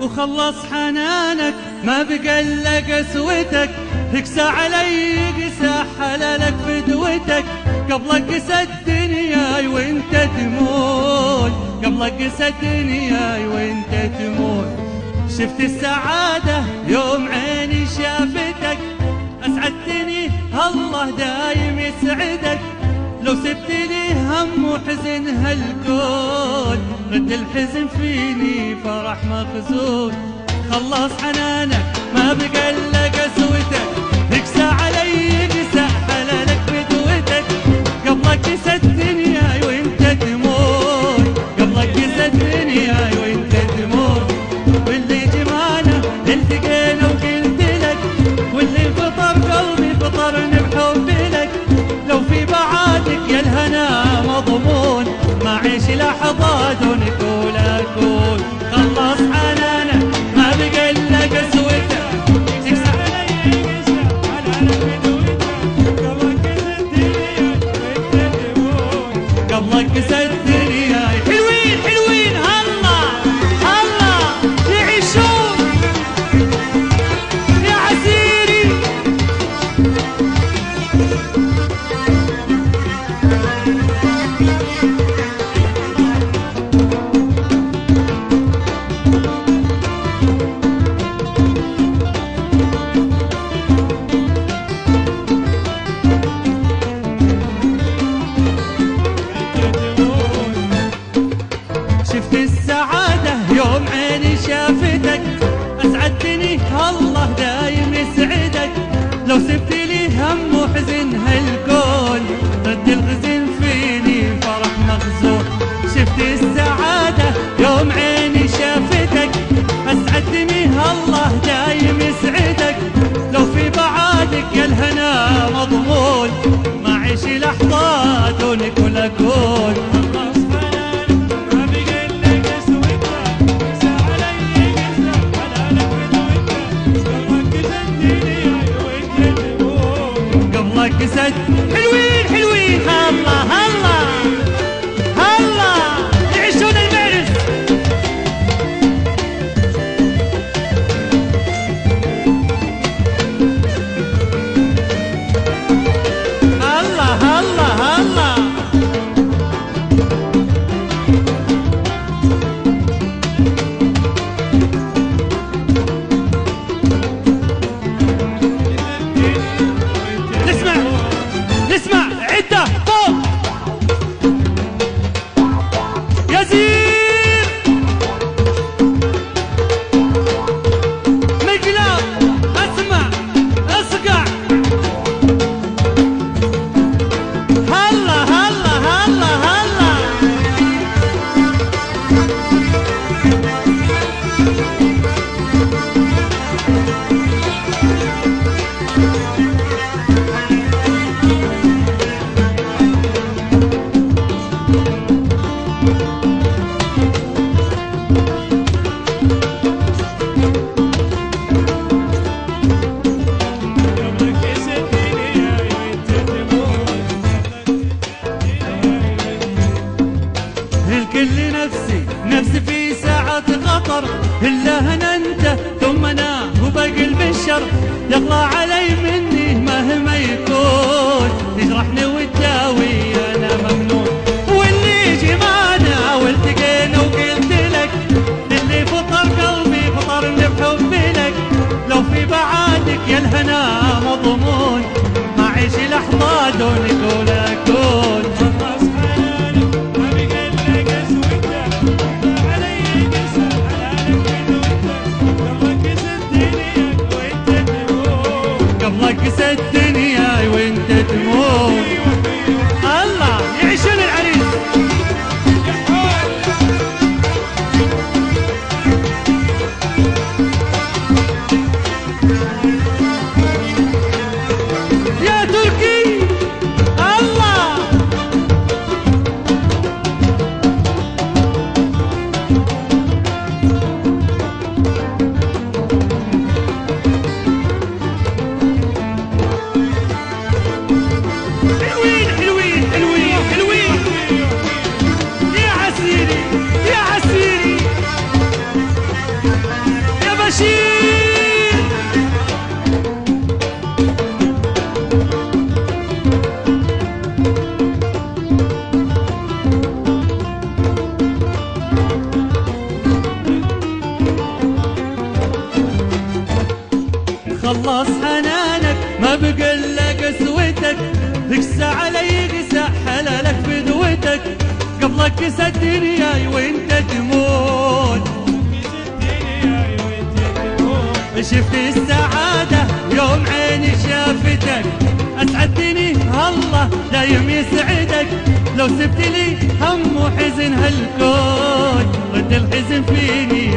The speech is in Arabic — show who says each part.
Speaker 1: وخلص حنانك ما بقى الا قسوتك، تقسى علي قسى حلالك فدوتك، قبلك قسى الدنيا وانت تموت، قبلك قسى الدنيا وانت تموت. شفت السعادة يوم عيني شافتك، اسعدتني الله دايم يسعدك، لو سبت لي هم وحزن هالكون، رد الحزن فيني فرح مخزون. خلص حنانك ما بقى الا قسوتك، تقسى علي قسى حلالك بدوتك، قبلك قسى الدنيا وانت تموت، قبلك قسى الدنيا وانت تموت. واللي جمعنا التقينا وقلت لك، واللي فطر قلبي فطرني بحب لك، لو في بعادك يا الهنا مضمون، ما عيش لحظة دونك ولا أكون. خلص حنانك ما بقى الا قسوتك، تقسى علي قسى حلالك بدوتك، قبلك قسى الدنيا وانت تموت، قبلك قسى الدنيا. حلوين حلوين هلا هلا يعيشون يا عسيري. شفت السعادة يوم عيني شافتك، أسعدتني الله دايم يسعدك، لو سبت لي هم وحزن هالكون، رد الحزن فيني فرح مخزون. شفت السعادة يوم عيني شافتك، أسعدتني الله دايم يسعدك، لو في بعادك يا الهنا مضمون، ما عيش لحظة دونك ولا أكون. قسد حلوين حلوين هلا هلا هلا يعيشون المعرس. هلا هلا هلا اسمع عدة فوق يا زير مقلاب. اسمع اصقع هلا هلا هلا هلا. الكل نفسي نفسي في ساعة خطر، إلا هنا أنت ثم أنا وباقي البشر، يغلى علي مني مهما يكون، تجرحني وتداوي أنا ممنون. واللي جمعنا والتقينا وقلت لك، اللي فطر قلبي فطرني بحب لك، لو في بعادك يا الهنا مضمون، ما عيش لحظة دونك ولا أكون. قبلك قسى الدنيا وانت وكس الدنيا وانت تموت. شفت السعادة يوم عيني شافتك، أسعدتني الله دايم يسعدك. لو سبت لي هم وحزن هالكون رد الحزن فيني